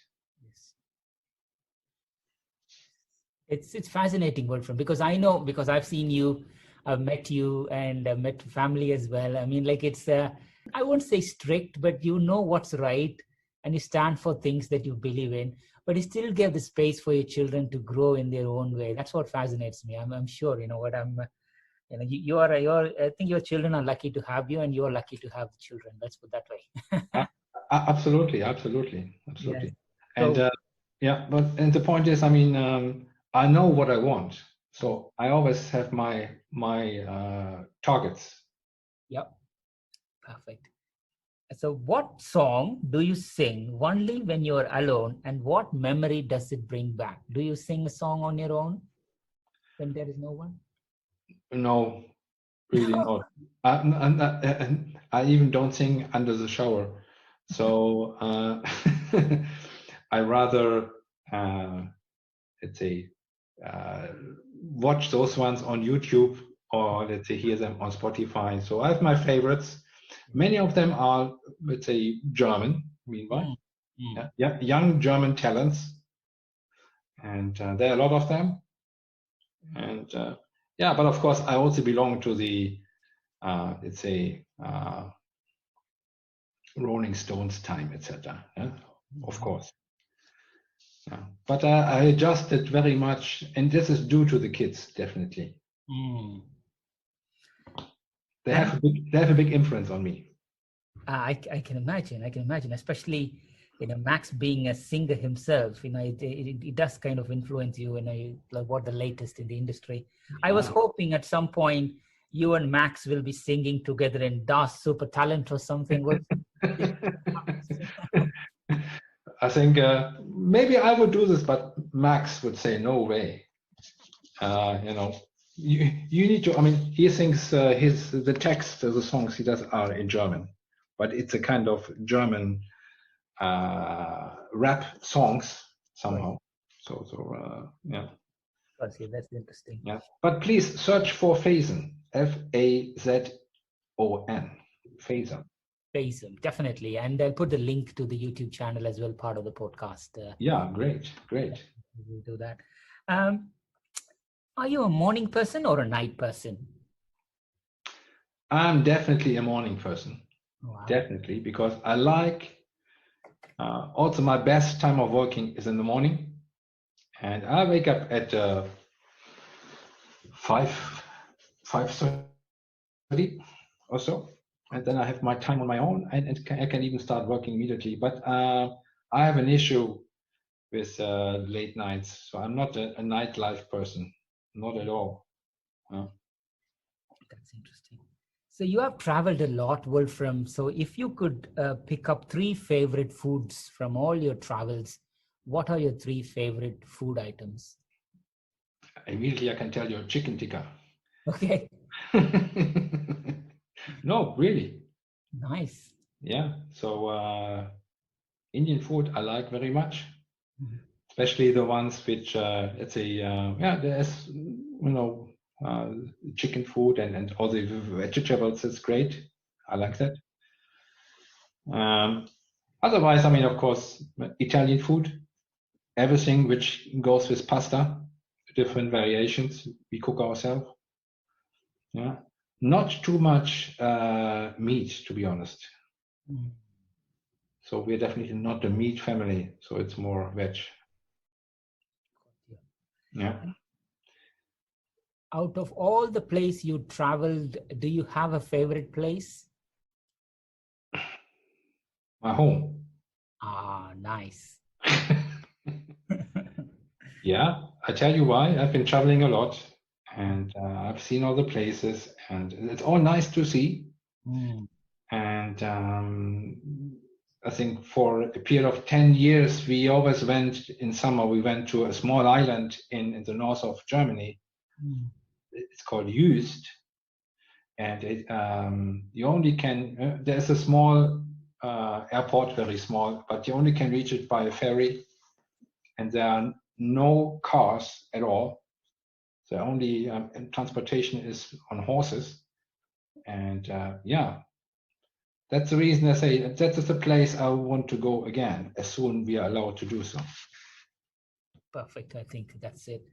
It's fascinating, Wolfram, because I know, because I've seen you, I've met you, and I've met family as well. I mean, like, it's I won't say strict, but you know what's right, and you stand for things that you believe in, but you still give the space for your children to grow in their own way. That's what fascinates me. I'm sure, you know what, you're I think your children are lucky to have you, and you're lucky to have the children. Let's put that way. Absolutely. Yes. And yeah, and the point is, I mean, I know what I want, so I always have my targets. Yep. Perfect. So what song do you sing only when you're alone, and what memory does it bring back? Do you sing a song on your own when there is no one? No, really not. I even don't sing under the shower. So I rather, let's say, watch those ones on YouTube, or let's say hear them on Spotify. So I have my favorites. Many of them are, let's say, German, meanwhile. Yeah, young German talents. And there are a lot of them. And yeah, but of course, I also belong to the, let's say, Rolling Stones time, etc. Yeah? Of course. Yeah. But I adjusted very much, and this is due to the kids, definitely. They have a big influence on me. I can imagine. I can imagine, especially, you know, Max being a singer himself. You know, it does kind of influence you. You know, like what the latest in the industry. I was hoping at some point you and Max will be singing together in Das Super Talent or something. I think maybe I would do this, but Max would say no way. You know, you need to. I mean, he sings the text of the songs he does are in German, but it's a kind of German rap songs somehow. Right. So yeah. Okay, that's interesting. Yeah, but please search for Phazon, Fazon, Phazon. Phazon, definitely, and I'll put the link to the YouTube channel as well, part of the podcast. Yeah, great. We'll do that. Are you a morning person or a night person? I'm definitely a morning person. Wow. Definitely, because I like. Also, my best time of working is in the morning, and I wake up at 5:30 or so, and then I have my time on my own, and I can even start working immediately. But I have an issue with late nights, so I'm not a nightlife person, not at all. That's interesting. So you have traveled a lot, Wolfram. So if you could pick up 3 favorite foods from all your travels, what are your 3 favorite food items? Immediately I can tell you chicken tikka. Okay. No, really. Nice. Yeah. So Indian food I like very much, Mhm. especially the ones which let's say yeah, there's chicken food and all the vegetables. It's great. I like that. Otherwise, I mean, of course, Italian food, everything which goes with pasta, different variations we cook ourselves. Yeah, not too much meat, to be honest. Mm. So we're definitely not the meat family. So it's more veg. Yeah. Out of all the place you traveled, do you have a favorite place? My home. Ah, nice. Yeah, I tell you why. I've been traveling a lot, and I've seen all the places, and it's all nice to see. Mm. And I think for a period of 10 years, we always went in summer. We went to a small island in the north of Germany. Mm. It's called Juist, and you only can. There's a small airport, very small, but you only can reach it by a ferry, and there are no cars at all. The only transportation is on horses, and yeah, that's the reason I say that is the place I want to go again as soon we are allowed to do so. Perfect. I think that's it.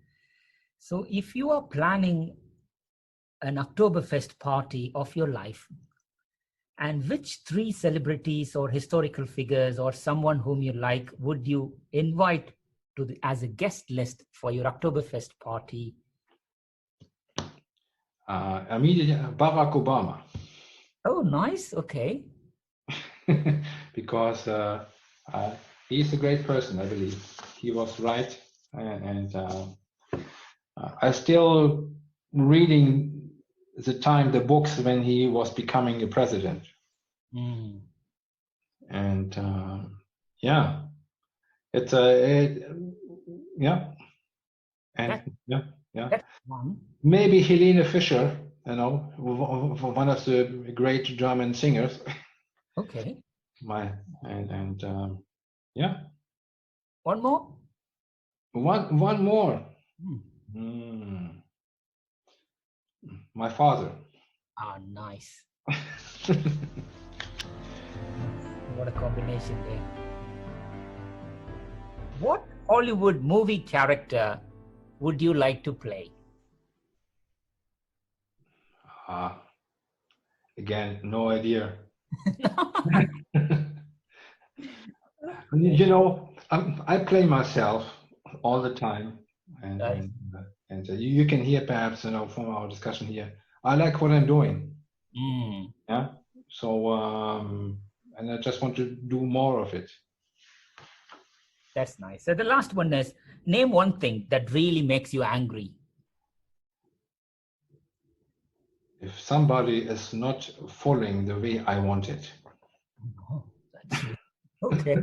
So if you are planning an Oktoberfest party of your life, and which 3 celebrities or historical figures or someone whom you like would you invite as a guest list for your Oktoberfest party? Immediately, Barack Obama, Oh, nice. Okay. because he's a great person. I believe he was right, and I still reading the books when he was becoming a president. Mm. And yeah, it's yeah, and yeah. That's one. Maybe Helene Fischer, one of the great German singers. Okay. Yeah, One more. one more. Mm. My father. Ah, nice. What a combination there. What Hollywood movie character would you like to play? Again, no idea. I play myself all the time, Nice. and you can hear perhaps from our discussion here. I like what I'm doing. Mm. Yeah. So and I just want to do more of it. That's nice. So the last one is, name one thing that really makes you angry. If somebody is not following the way I want it. Oh, that's okay.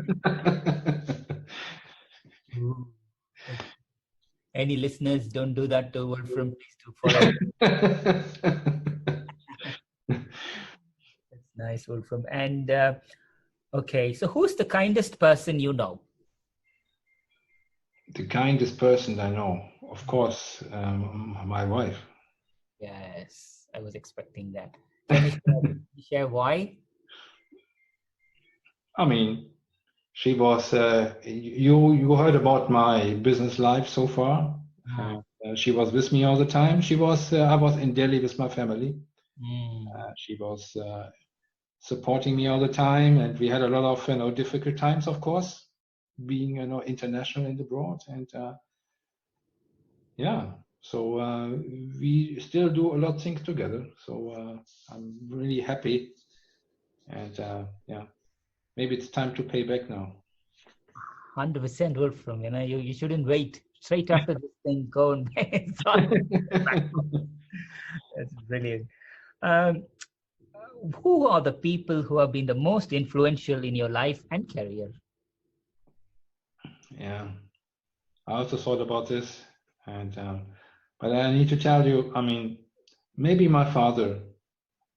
Any listeners, don't do that to Wolfram. Please do follow. That's nice, Wolfram. And okay, so who's the kindest person you know? The kindest person I know, of course, my wife. Yes, I was expecting that. Can you share why? I mean, she was. You heard about my business life so far. She was with me all the time. She was. I was in Delhi with my family. She was supporting me all the time, and we had a lot of difficult times, of course, being international and abroad, and yeah. So we still do a lot of things together. So I'm really happy, and yeah, maybe it's time to pay back now. 100% Wolfram. You shouldn't wait. Straight after this thing, go and that's brilliant. Who are the people who have been the most influential in your life and career? Yeah, I also thought about this, and but I need to tell you, I mean, maybe my father,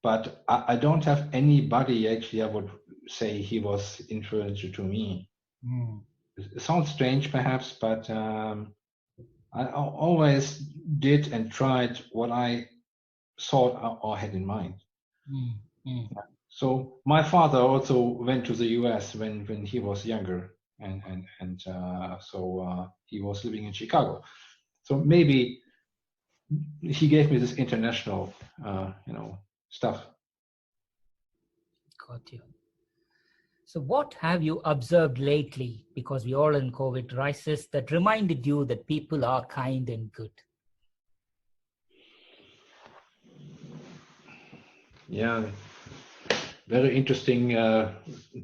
but I don't have anybody actually I would say he was influential to me. It sounds strange perhaps, but I always did and tried what I thought or had in mind. So my father also went to the US when he was younger, and so he was living in Chicago. So maybe he gave me this international, stuff. Got you. So what have you observed lately, because we're all in COVID crisis, that reminded you that people are kind and good? Yeah, very interesting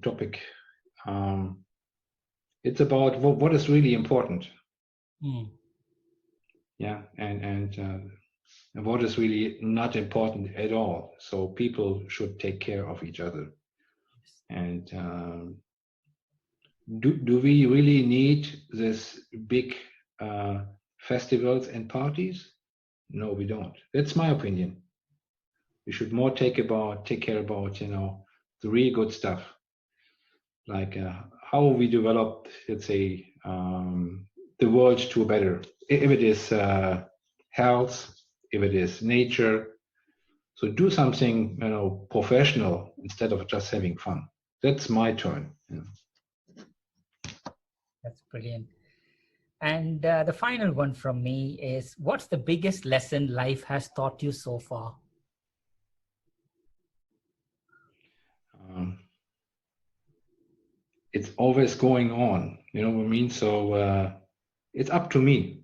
topic. It's about what is really important. Yeah, and what is really not important at all. So people should take care of each other. And do we really need this big festivals and parties? No, we don't. That's my opinion. We should more take care about the really good stuff, like how we develop, let's say, the world to a better. If it is health, if it is nature, so do something professional instead of just having fun. That's my turn. That's brilliant. And the final one from me is, what's the biggest lesson life has taught you so far? It's always going on, you know what I mean? So it's up to me.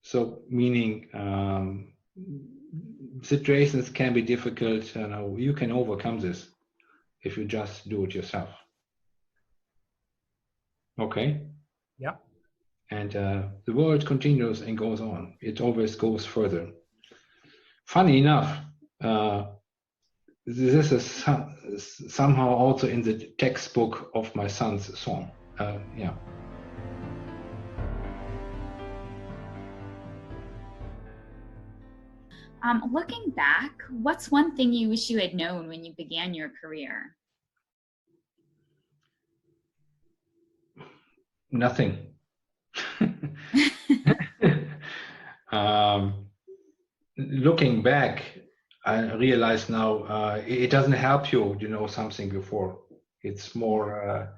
So meaning situations can be difficult, you can overcome this if you just do it yourself. Okay? Yeah. And the world continues and goes on. It always goes further. Funny enough, this is somehow also in the textbook of my son's song. Yeah. Looking back, what's one thing you wish you had known when you began your career? Nothing. Looking back, I realize now it doesn't help you know something before. It's more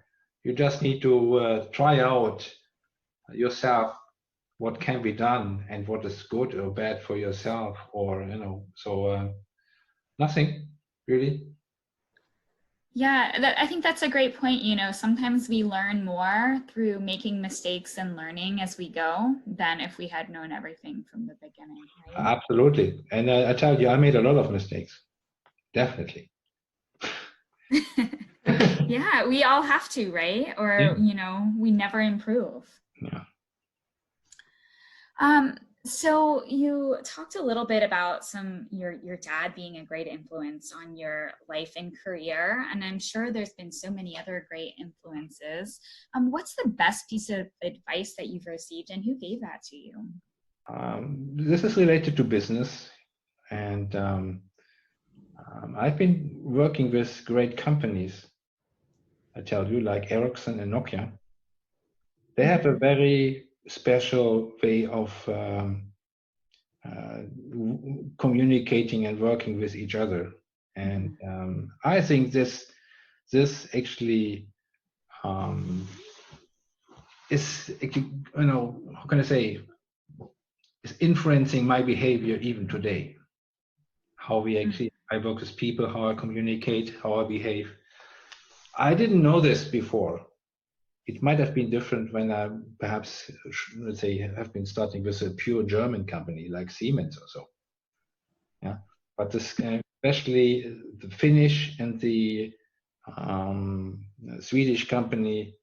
you just need to try out yourself what can be done and what is good or bad for yourself, or so nothing really. Yeah, I think that's a great point. Sometimes we learn more through making mistakes and learning as we go than if we had known everything from the beginning, right? Absolutely. And I tell you, I made a lot of mistakes. Definitely. Yeah, we all have to, right? Or, we never improve. Yeah. So you talked a little bit about your dad being a great influence on your life and career, and I'm sure there's been so many other great influences. What's the best piece of advice that you've received, and who gave that to you? This is related to business, and I've been working with great companies. I tell you, like Ericsson and Nokia. They have a very special way of communicating and working with each other, and I think this actually is, how can I say, is influencing my behavior even today. How we actually, I work with people, how I communicate, how I behave. I didn't know this before. It might have been different when I perhaps, let's say, have been starting with a pure German company like Siemens or so. Yeah, but this, especially the Finnish and the Swedish company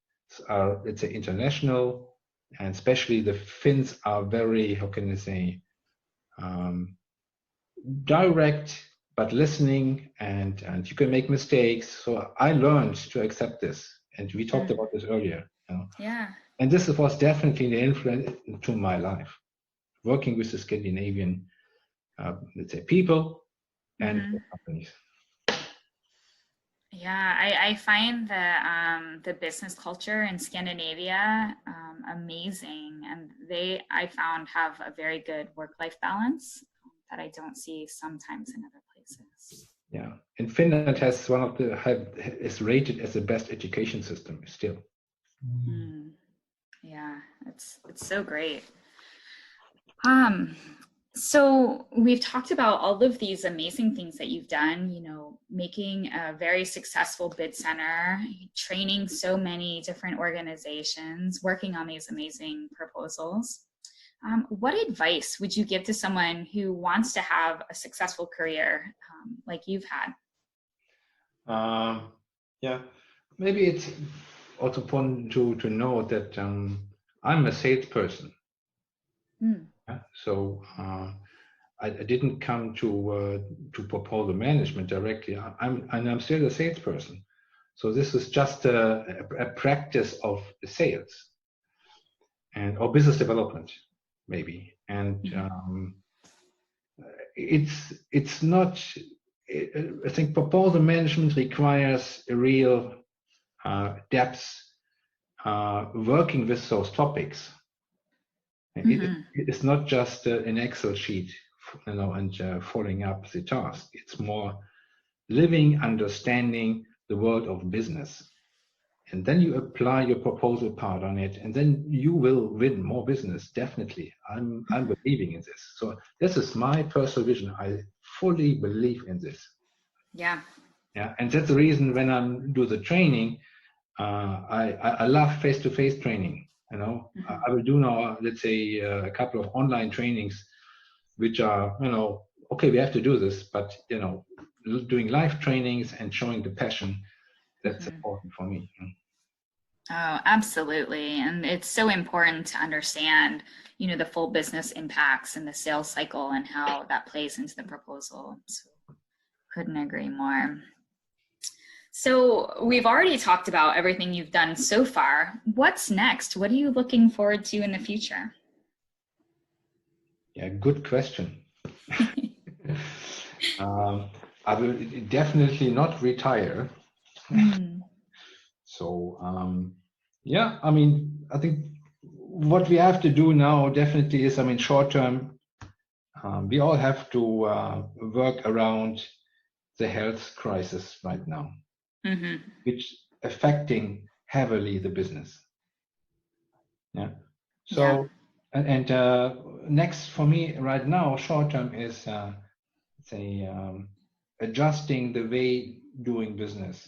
are, let's say, international, and especially the Finns are very, how can I say, direct, but listening, and you can make mistakes. So I learned to accept this, and we talked about this earlier. Yeah. And this was definitely the influence to my life, working with the Scandinavian let's say, people and companies. Yeah, I find the business culture in Scandinavia amazing, and I found have a very good work-life balance that I don't see sometimes in other places. Yeah, and Finland has one of the is rated as the best education system still. Yeah, it's so great. So we've talked about all of these amazing things that you've done, you know, making a very successful bid center, training so many different organizations, working on these amazing proposals. What advice would you give to someone who wants to have a successful career like you've had? Yeah, maybe it's also important to know that I'm a salesperson. So I didn't come to proposal management directly. I'm still a salesperson. So this is just a practice of sales or business development, maybe. And it's not. I think proposal management requires a real depth working with those topics. It's not just an Excel sheet, you know, and following up the task. It's more living, understanding the world of business, and then you apply your proposal part on it, and then you will win more business. Definitely, I'm believing in this. So this is my personal vision. I fully believe in this. Yeah, and that's the reason when I do the training, I love face-to-face training. You know, I will do now, let's say, a couple of online trainings, which are, you know, okay, we have to do this, but, you know, doing live trainings and showing the passion, that's important for me. Oh, absolutely. And it's so important to understand, you know, the full business impacts and the sales cycle and how that plays into the proposal. So couldn't agree more. So we've already talked about everything you've done so far. What's next? What are you looking forward to in the future? Yeah, good question. I will definitely not retire. So, yeah, I mean, I think what we have to do now definitely is, I mean, short term, we all have to work around the health crisis right now, which affecting heavily the business. Yeah. So, and next for me right now, short term is say adjusting the way doing business.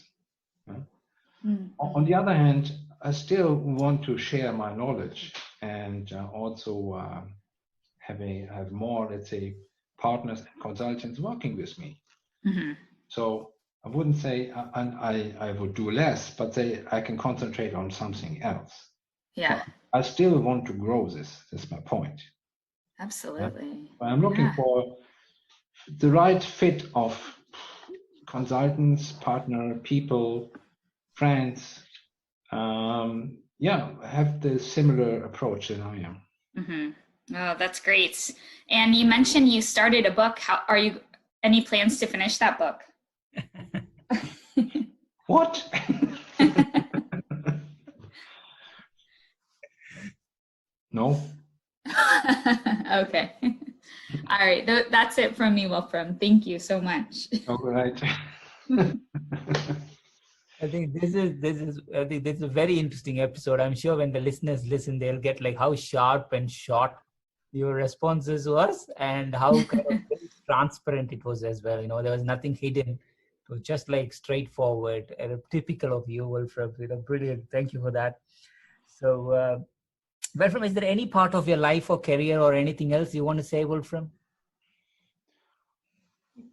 On the other hand, I still want to share my knowledge and also have more, let's say, partners and consultants working with me. So I wouldn't say I would do less, but say I can concentrate on something else. Yeah. So I still want to grow this. That's my point. Absolutely. Yeah? I'm looking for the right fit of consultants, partner, people, friends. Have the similar approach that I am. Oh, that's great. And you mentioned you started a book. How are you? Any plans to finish that book? What? No. Okay. All right. That's it from me, Wolfram. Thank you so much. All right. I think this is a very interesting episode. I'm sure when the listeners listen, they'll get like how sharp and short your responses was, and how kind of very transparent it was as well. You know, there was nothing hidden. It was just like straightforward, typical of you, Wolfram. You know, brilliant. Thank you for that. So, Wolfram, is there any part of your life or career or anything else you want to say, Wolfram?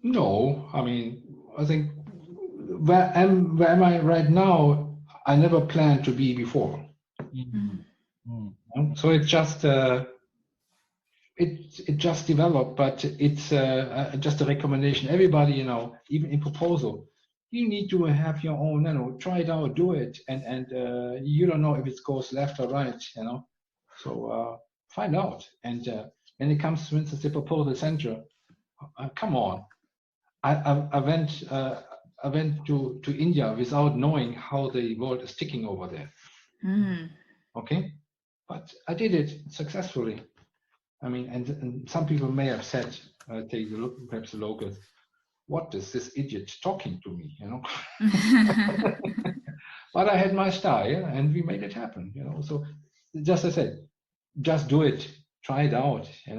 No, I mean, I think where am I right now? I never planned to be before. So it just it just developed, but it's just a recommendation. Everybody, you know, even in proposal, you need to have your own, you know, try it out, do it, and you don't know if it goes left or right, you know. So find out. And when it comes, for instance, to proposal center, Come on. I went to India without knowing how the world is ticking over there. Okay, but I did it successfully. I mean, and some people may have said, perhaps the locals, what is this idiot talking to me? But I had my style, and we made it happen. So just as I said, just do it, try it out. And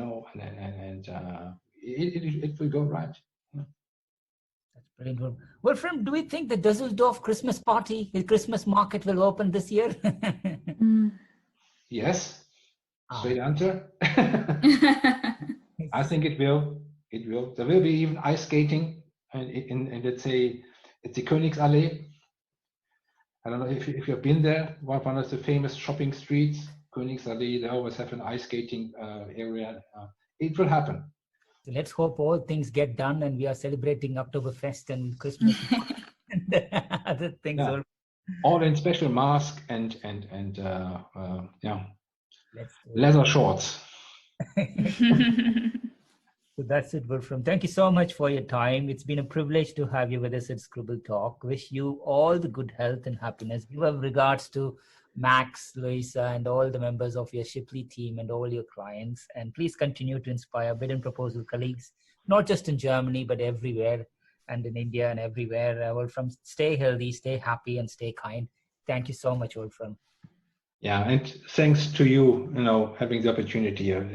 it will go right. That's brilliant. Wolfram, do we think the Düsseldorf Christmas party, the Christmas market will open this year? Yes. Straight answer. I think it will. It will. There will be even ice skating in let's say, it's the Königsallee. I don't know if you've been there. One of the famous shopping streets, Königsallee. They always have an ice skating area. It will happen. So let's hope all things get done and we are celebrating Oktoberfest and Christmas and other things. Yeah. All in special mask and leather shorts. So that's it, Wolfram. Thank you so much for your time. It's been a privilege to have you with us at Scribble Talk. Wish you all the good health and happiness. Give our regards to Max, Louisa, and all the members of your Shipley team and all your clients. And please continue to inspire bid and proposal colleagues, not just in Germany, but everywhere, and in India and everywhere. Wolfram, stay healthy, stay happy, and stay kind. Thank you so much, Wolfram. Yeah, and thanks to you, having the opportunity here.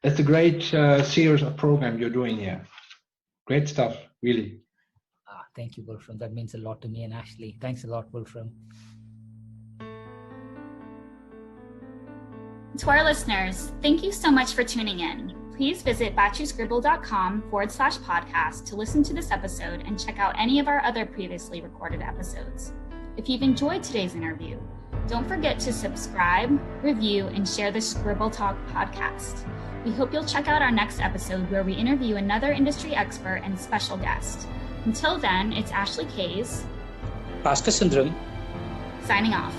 It's a great series of program you're doing here. Great stuff, really. Thank you, Wolfram. That means a lot to me and Ashley. Thanks a lot, Wolfram. To our listeners, thank you so much for tuning in. Please visit batchyscribble.com/podcast to listen to this episode and check out any of our other previously recorded episodes. If you've enjoyed today's interview, don't forget to subscribe, review, and share the Scribble Talk podcast. We hope you'll check out our next episode where we interview another industry expert and special guest. Until then, it's Ashley Kays, Bhaskar Sundram, signing off.